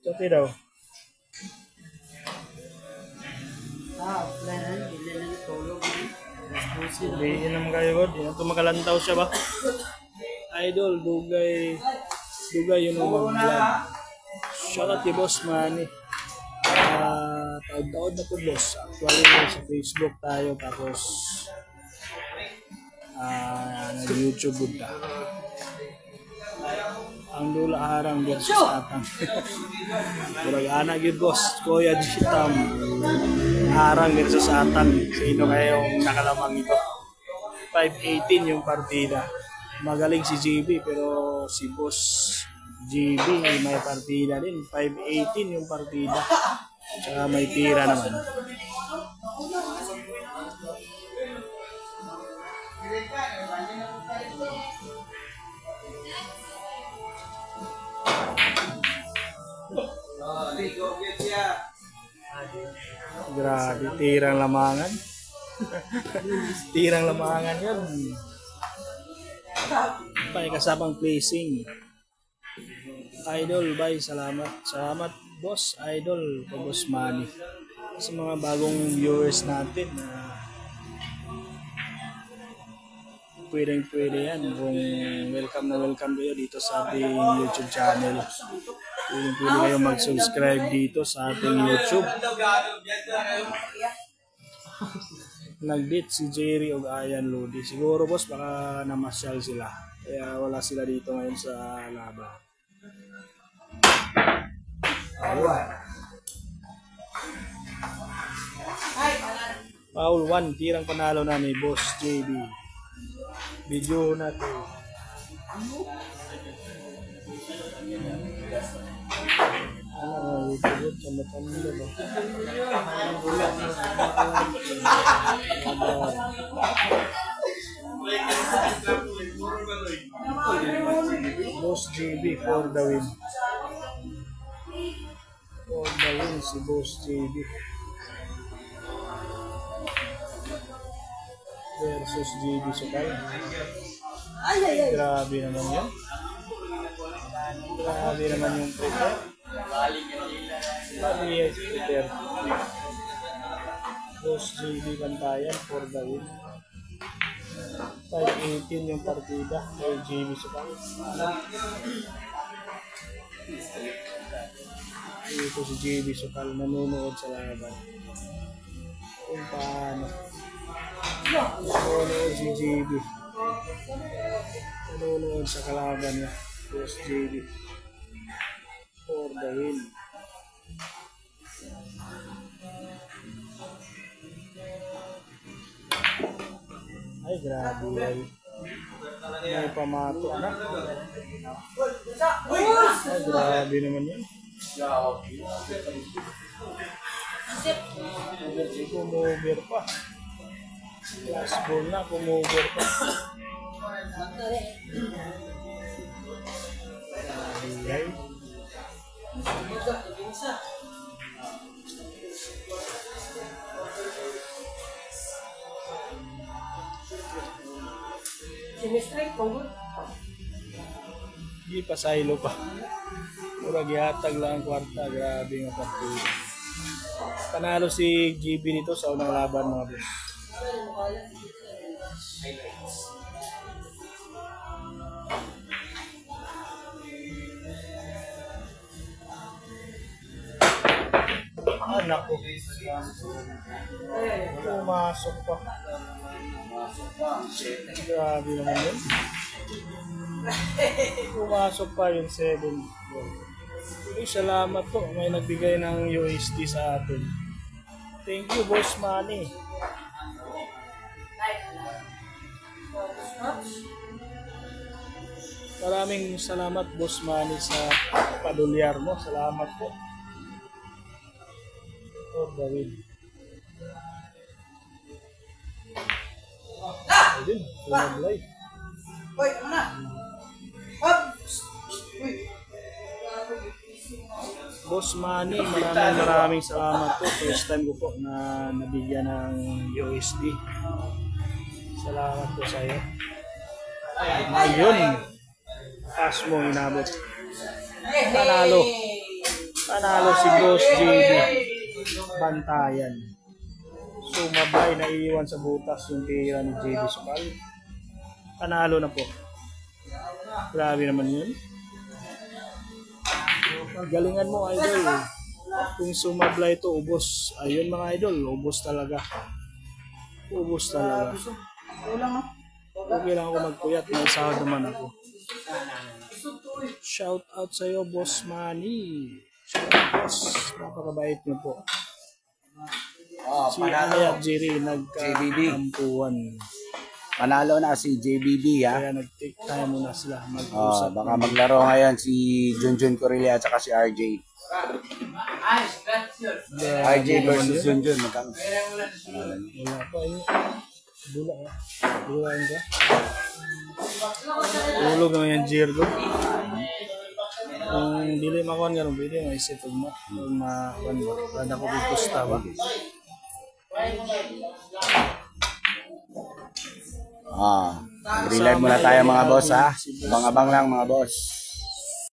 Chote daw. Sabihin naman kayo, God. Yan, tumakalantaw siya ba? Idol, dugay yun ang mag-vlog. Shoutout kay Boss Manny. Taod-taod na po, boss. Actually, sa Facebook tayo, tapos nag-YouTube ta. Ang Lula Harang versus Atang. Murag anak yun, boss. Kuya Jitam. Harang versus Atang. Sino kaya yung nakalamang ito? 5-18 yung partida. Magaling si GB pero si boss GB may partida din. 5-18 yung partida. Tsaka may tira naman. Grabe, tirang lamangan. Tirang lamangan yun. May kasabang placing. Idol, bye. Salamat. Salamat, boss. Idol, o boss Manny. Sa mga bagong viewers natin, pwede yan. Kung welcome na welcome kayo dito sa ating YouTube channel. Pwede kayo mag-subscribe dito sa ating YouTube. Nag-date si Jerry o Ayan Lodi. Siguro boss baka namasyal sila. Kaya wala sila dito ngayon sa laban. Foul 1. Tirang panalo na ni Boss JB. Video natin. Boss JB for the win. For the win si Boss JB versus JB Sukal. Grabe naman yan. Grabe naman yung prepare. Grabe yung prepare. Boss JB Bantayan for the win. 5-18 yung partida kay JB Sukal. Ito si JB Sukal nanonood sa laban. Kung paano. Nanonood si JB. Nanonood sa kalaban niya. Boss JB. For the win. Ay, grabe ay. May pamato na. Ay, grabe naman yan. Kumover pa. Last ball na, kumover pa. Ay. Di pa silo pa. Murag yatag lang ang kwarta. Grabe nga partida. Panalo si GB nito sa unang laban mga boss. Anak ko. Pumasok pa. Grabe naman yun. Pumasok pa yung 7. Ay, salamat po. May nagbigay ng USD sa atin. Thank you, Boss Manny. Maraming salamat, Boss Manny, sa padulyar mo. Salamat po. Oh, David. Ayun, sumablay. Hoy, ano na? Hop! Uy! Boss Manny, maraming salamat po. First time ko po na nabigyan ng USD. Salamat po sa iyo. Ayun. Pass mo, inabot. Panalo. Panalo si Boss JB. Bantayan. Sumabay na iiwan sa butas yung tira ni JB Sukal. Panalo na po. Grabe naman yun. Galingan mo, idol. Kung sumablay ito, ubos. Ayun mga idol, ubos talaga. Ubos talaga. Kulang na. Okay lang ako magpuyat, may sahod naman ako. shout out sa iyo, Boss Manny. Shout out, boss. Napakabait niyo po. Oh, Si Aya Jerry nagkakampuan. Panalo na si JBB, ha? Kaya nag-take time muna sila Oh, mag-usap. baka maglaro ngayon si Junjun Correlia at saka si RJ. RJ versus Junjun. Magkano? Wala pa yun. Bula ka. Bulain ka. Tulog naman yung Jirgo. Kung dili makuhan ka nung video, may isipag mo. Kung makuhan mo. Rada ko gusto ba? Ah, relive muna tayo mga boss, ha? Abang-abang lang mga boss.